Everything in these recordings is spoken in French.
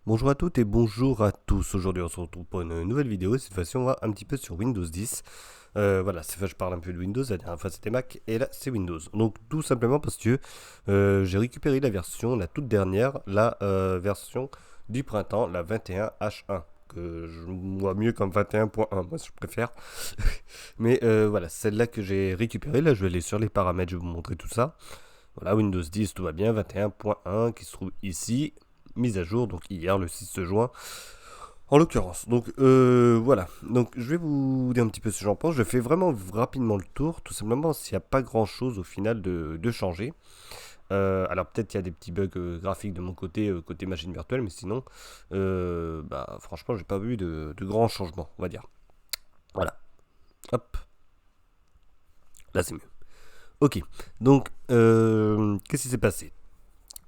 Bonjour à toutes et bonjour à tous. Aujourd'hui, on se retrouve pour une nouvelle vidéo. Cette fois-ci, on va un petit peu sur Windows 10. Voilà, cette fois, je parle un peu de Windows. La dernière fois, c'était Mac et là, c'est Windows. Donc, tout simplement parce que j'ai récupéré la version, la toute dernière, la version du printemps, la 21H1. Que je vois mieux comme 21.1, moi, je préfère. Mais voilà, celle-là que j'ai récupérée. Là, je vais aller sur les paramètres, je vais vous montrer tout ça. Voilà, Windows 10, tout va bien. 21.1 qui se trouve ici. Mise à jour, donc hier, le 6 juin, en l'occurrence. Donc voilà. Donc je vais vous dire un petit peu ce que j'en pense. Je fais vraiment rapidement le tour, tout simplement s'il n'y a pas grand chose au final de changer. Alors peut-être il y a des petits bugs graphiques de mon côté, côté machine virtuelle, mais sinon, bah, franchement, j'ai pas vu de grands changements, on va dire. Voilà. Hop. Là, c'est mieux. Ok. Donc, qu'est-ce qui s'est passé?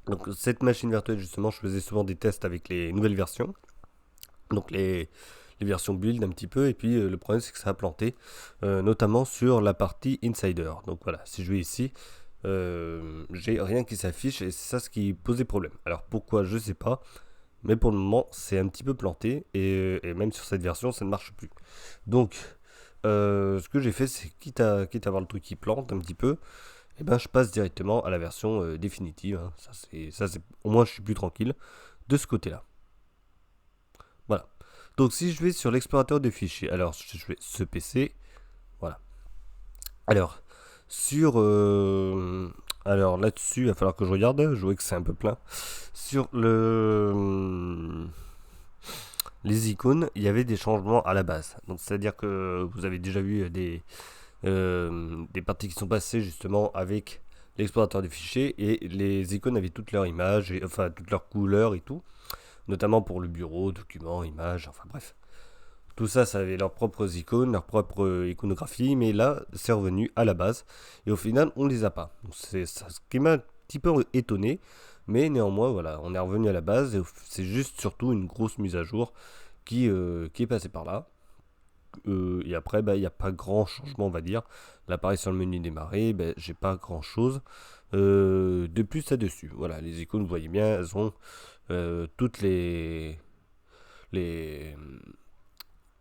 Donc cette machine virtuelle, justement, je faisais souvent des tests avec les nouvelles versions. Donc les versions build un petit peu, et puis le problème c'est que ça a planté, notamment sur la partie insider. Donc voilà, si je vais ici, j'ai rien qui s'affiche et c'est ça ce qui posait problème. Alors pourquoi, je sais pas, mais pour le moment c'est un petit peu planté et même sur cette version ça ne marche plus. Donc ce que j'ai fait, c'est quitte à avoir le truc qui plante un petit peu, et ben je passe directement à la version définitive, hein. Ça c'est au moins je suis plus tranquille de ce côté là. Voilà. Donc si je vais sur l'explorateur de fichiers, alors je vais ce PC, voilà. Alors sur, alors là-dessus, il va falloir que je regarde. Je vois que c'est un peu plein. Sur les icônes, il y avait des changements à la base. Donc c'est-à-dire que vous avez déjà vu des parties qui sont passées justement avec l'explorateur de fichiers et les icônes avaient toutes leurs images, et, enfin toutes leurs couleurs et tout, notamment pour le bureau, documents, images, enfin bref. Tout ça, ça avait leurs propres icônes, leur propre iconographie, mais là, c'est revenu à la base. Et au final, on les a pas. Donc, c'est ça, ce qui m'a un petit peu étonné. Mais néanmoins, voilà, on est revenu à la base. Et c'est juste surtout une grosse mise à jour qui est passée par là. Et après, bah, il n'y a pas grand changement, on va dire. Là, pareil, sur le menu démarrer, bah, j'ai pas grand chose de plus là-dessus. Voilà, les icônes, vous voyez bien, elles ont toutes les, les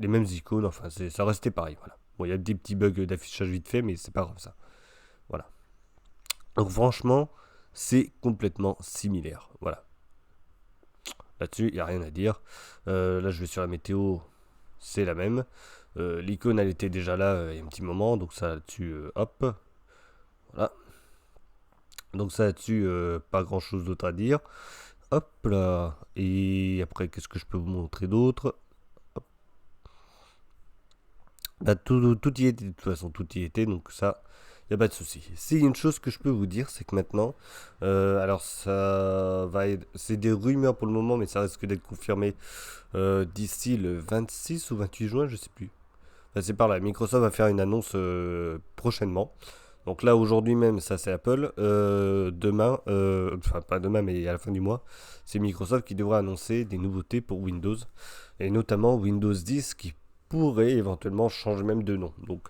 mêmes icônes, enfin ça restait pareil, voilà. Bon, il y a des petits bugs d'affichage vite fait, mais c'est pas grave ça. Voilà. Donc franchement, c'est complètement similaire. Voilà. Là-dessus, il n'y a rien à dire. Là, je vais sur la météo, c'est la même. L'icône, elle était déjà là il y a un petit moment, donc ça là-dessus, hop. Voilà. Donc ça là-dessus, pas grand-chose d'autre à dire. Hop là. Et après, qu'est-ce que je peux vous montrer d'autre? Bah, tout y était, de toute façon, tout y était, donc ça, il n'y a pas de souci. Si une chose que je peux vous dire, c'est que maintenant, alors ça va être, c'est des rumeurs pour le moment, mais ça risque d'être confirmé d'ici le 26 ou 28 juin, je sais plus. Enfin, c'est par là, Microsoft va faire une annonce prochainement. Donc là, aujourd'hui même, ça c'est Apple. Demain, enfin pas demain, mais à la fin du mois, c'est Microsoft qui devra annoncer des nouveautés pour Windows. Et notamment Windows 10 qui pourrait éventuellement changer même de nom. Donc,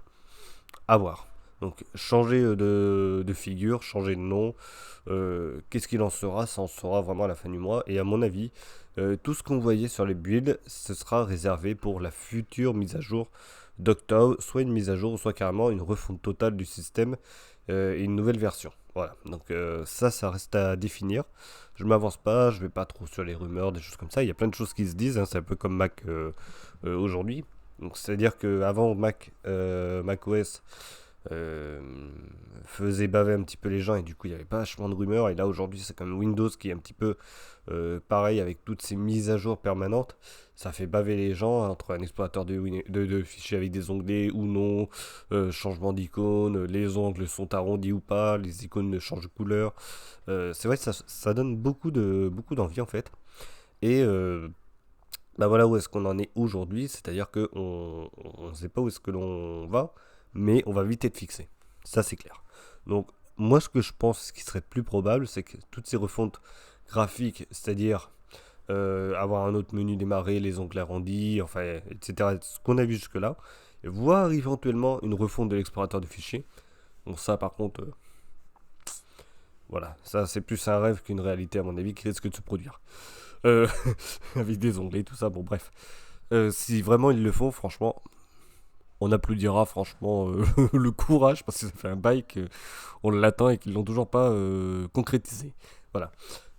à voir. Donc, changer de figure, changer de nom. Qu'est-ce qu'il en sera? Ça en sera vraiment à la fin du mois. Et à mon avis, tout ce qu'on voyait sur les builds, ce sera réservé pour la future mise à jour d'octobre, soit une mise à jour, soit carrément une refonte totale du système et une nouvelle version. Voilà, donc ça reste à définir. Je m'avance pas, je vais pas trop sur les rumeurs, des choses comme ça. Il y a plein de choses qui se disent, hein, c'est un peu comme Mac aujourd'hui. Donc c'est-à-dire qu'avant Mac OS euh, faisait baver un petit peu les gens et du coup il n'y avait pas vachement de rumeurs. Et là aujourd'hui c'est comme Windows qui est un petit peu pareil avec toutes ces mises à jour permanentes. Ça fait baver les gens entre un explorateur de fichiers avec des onglets ou non, changement d'icône, les ongles sont arrondis ou pas, les icônes changent de couleur. C'est vrai que ça donne beaucoup d'envie en fait. Et bah voilà où est-ce qu'on en est aujourd'hui, c'est-à-dire qu'on ne sait pas où est-ce que l'on va, mais on va vite être fixé. Ça c'est clair. Donc moi ce que je pense, ce qui serait plus probable, c'est que toutes ces refontes graphiques, c'est-à-dire avoir un autre menu démarrer, les onglets arrondis, enfin, etc., ce qu'on a vu jusque-là, voire éventuellement une refonte de l'explorateur de fichiers. Bon ça par contre, voilà, ça c'est plus un rêve qu'une réalité à mon avis qui risque de se produire. Euh, avec des onglets, tout ça, bon bref. Si vraiment ils le font, franchement, on applaudira franchement le courage, parce que ça fait un bail qu'on l'attend et qu'ils l'ont toujours pas concrétisé. Voilà.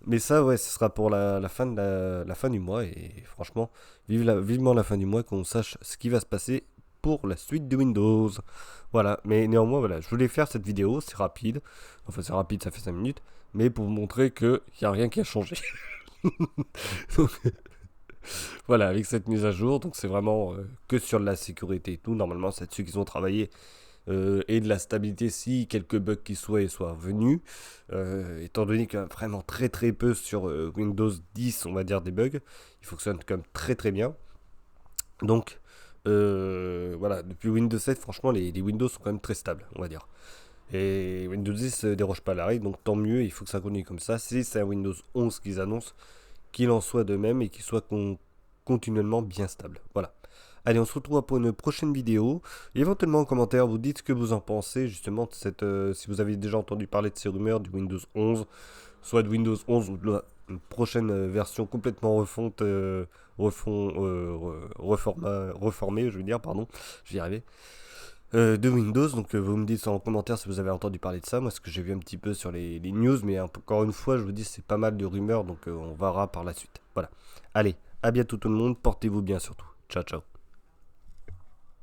Mais ça, ouais, ce sera pour la fin, la fin du mois. Et franchement, vivement la fin du mois, qu'on sache ce qui va se passer pour la suite de Windows. Voilà. Mais néanmoins, voilà, je voulais faire cette vidéo, c'est rapide. Enfin, c'est rapide, ça fait 5 minutes. Mais pour vous montrer qu'il n'y a rien qui a changé. Donc, voilà, avec cette mise à jour, donc c'est vraiment que sur la sécurité et tout. Normalement, c'est dessus qu'ils ont travaillé et de la stabilité si quelques bugs qui soient revenus. Étant donné qu'il y a vraiment très très peu sur Windows 10, on va dire des bugs, il fonctionne quand même très très bien. Donc voilà, depuis Windows 7, franchement, les Windows sont quand même très stables, on va dire. Et Windows 10 ne déroge pas à la règle, donc tant mieux, il faut que ça continue comme ça. Si c'est un Windows 11 qu'ils annoncent, qu'il en soit de même et qu'il soit continuellement bien stable. Voilà. Allez, on se retrouve pour une prochaine vidéo. Et éventuellement en commentaire, vous dites ce que vous en pensez justement de cette, si vous avez déjà entendu parler de ces rumeurs du Windows 11, soit de Windows 11 ou de une prochaine version complètement refonte, reformée, je veux dire, pardon, je vais y arriver, de Windows. Donc vous me dites en commentaire si vous avez entendu parler de ça. Moi, ce que j'ai vu un petit peu sur les news, mais encore une fois, je vous dis, c'est pas mal de rumeurs, donc on verra par la suite. Voilà. Allez, à bientôt tout le monde, portez-vous bien surtout. Ciao, ciao.